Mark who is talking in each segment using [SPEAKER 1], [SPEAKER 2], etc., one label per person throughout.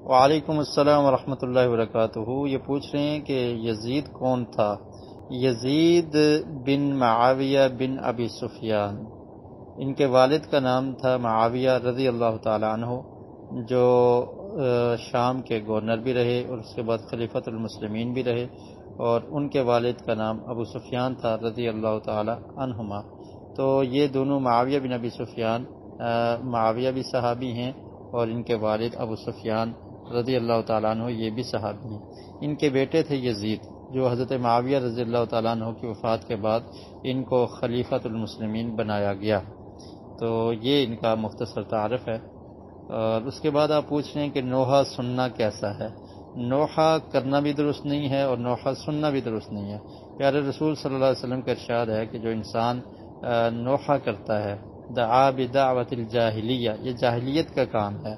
[SPEAKER 1] وعلیکم السلام ورحمۃ اللہ وبرکاتہ۔ یہ پوچھ رہے ہیں کہ یزید کون تھا؟ یزید بن معاویہ بن ابی سفیان، ان کے والد کا نام تھا معاویہ رضی اللہ تعالی عنہ، جو شام کے گورنر بھی رہے اور اس کے بعد خلیفۃ المسلمین بھی رہے، اور ان کے والد کا نام ابو سفیان تھا رضی اللہ تعالی عنہما۔ تو یہ دونوں معاویہ بن ابی سفیان، معاویہ بھی صحابی ہیں اور ان کے والد ابو سفیان رضی اللہ تعالیٰ عنہ یہ بھی صحابی ہیں۔ ان کے بیٹے تھے یزید، جو حضرت معاویہ رضی اللہ تعالیٰ عنہ کی وفات کے بعد ان کو خلیفۃ المسلمین بنایا گیا۔ تو یہ ان کا مختصر تعارف ہے۔ اور اس کے بعد آپ پوچھ رہے ہیں کہ نوحہ سننا کیسا ہے؟ نوحہ کرنا بھی درست نہیں ہے اور نوحہ سننا بھی درست نہیں ہے۔ پیارے رسول صلی اللہ علیہ وسلم کا ارشاد ہے کہ جو انسان نوحہ کرتا ہے، دعا بدعوت الجاہلیہ، یہ جاہلیت کا کام ہے،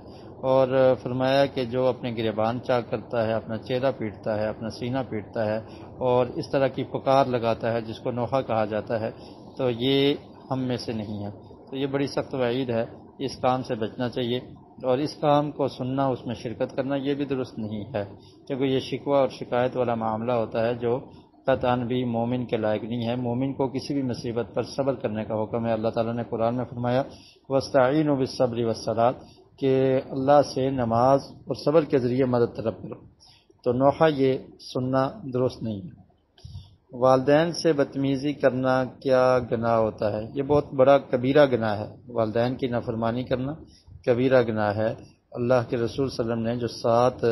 [SPEAKER 1] اور فرمایا کہ جو اپنے گریبان چاک کرتا ہے، اپنا چہرہ پیٹتا ہے، اپنا سینہ پیٹتا ہے اور اس طرح کی پکار لگاتا ہے جس کو نوحہ کہا جاتا ہے، تو یہ ہم میں سے نہیں ہے۔ تو یہ بڑی سخت وعید ہے، اس کام سے بچنا چاہیے، اور اس کام کو سننا، اس میں شرکت کرنا یہ بھی درست نہیں ہے، کیونکہ یہ شکوہ اور شکایت والا معاملہ ہوتا ہے جو قطعاً بھی مومن کے لائق نہیں ہے۔ مومن کو کسی بھی مصیبت پر صبر کرنے کا حکم ہے۔ اللہ تعالیٰ نے قرآن میں فرمایا وَاسْتَعِینُوا بِالصَّبْرِ وَالصَّلَاةِ، کہ اللہ سے نماز اور صبر کے ذریعے مدد طلب کرو۔ تو نوحہ یہ سننا درست نہیں ہے۔ والدین سے بدتمیزی کرنا کیا گناہ ہوتا ہے؟ یہ بہت بڑا کبیرہ گناہ ہے۔ والدین کی نافرمانی کرنا کبیرہ گناہ ہے۔ اللہ کے رسول صلی اللہ علیہ وسلم نے جو 7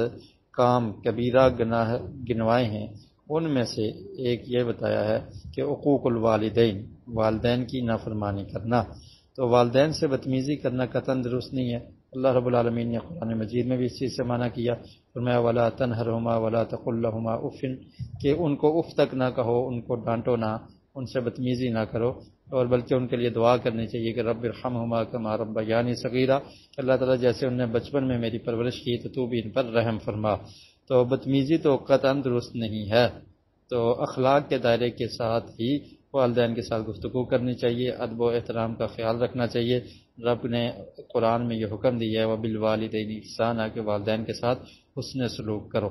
[SPEAKER 1] کام کبیرہ گناہ گنوائے ہیں، ان میں سے ایک یہ بتایا ہے کہ عقوق الوالدین، والدین کی نافرمانی کرنا۔ تو والدین سے بدتمیزی کرنا قطعاً درست نہیں ہے۔ اللہ رب العالمین نے قرآن مجید میں بھی اس چیز سے منع کیا، فرمایا وَلَا تَنْهَرْهُمَا وَلَا تَقُلْ لَهُمَا اُفٍّ، کہ ان کو اف تک نہ کہو، ان کو ڈانٹو نہ، ان سے بدتمیزی نہ کرو، اور بلکہ ان کے لیے دعا کرنی چاہیے کہ رب ارحمہما کما ربیانی صغیرا، کہ اللہ تعالیٰ جیسے انہوں نے بچپن میں میری پرورش کی تو تو بھی ان پر رحم فرما۔ تو بدتمیزی تو قطعاً درست نہیں ہے۔ تو اخلاق کے دائرے کے ساتھ ہی والدین کے ساتھ گفتگو کرنی چاہیے، ادب و احترام کا خیال رکھنا چاہیے۔ رب نے قرآن میں یہ حکم دیا ہے وَبِالْوَالِدَيْنِ إِحْسَانًا، کہ والدین کے ساتھ حسن سلوک کرو۔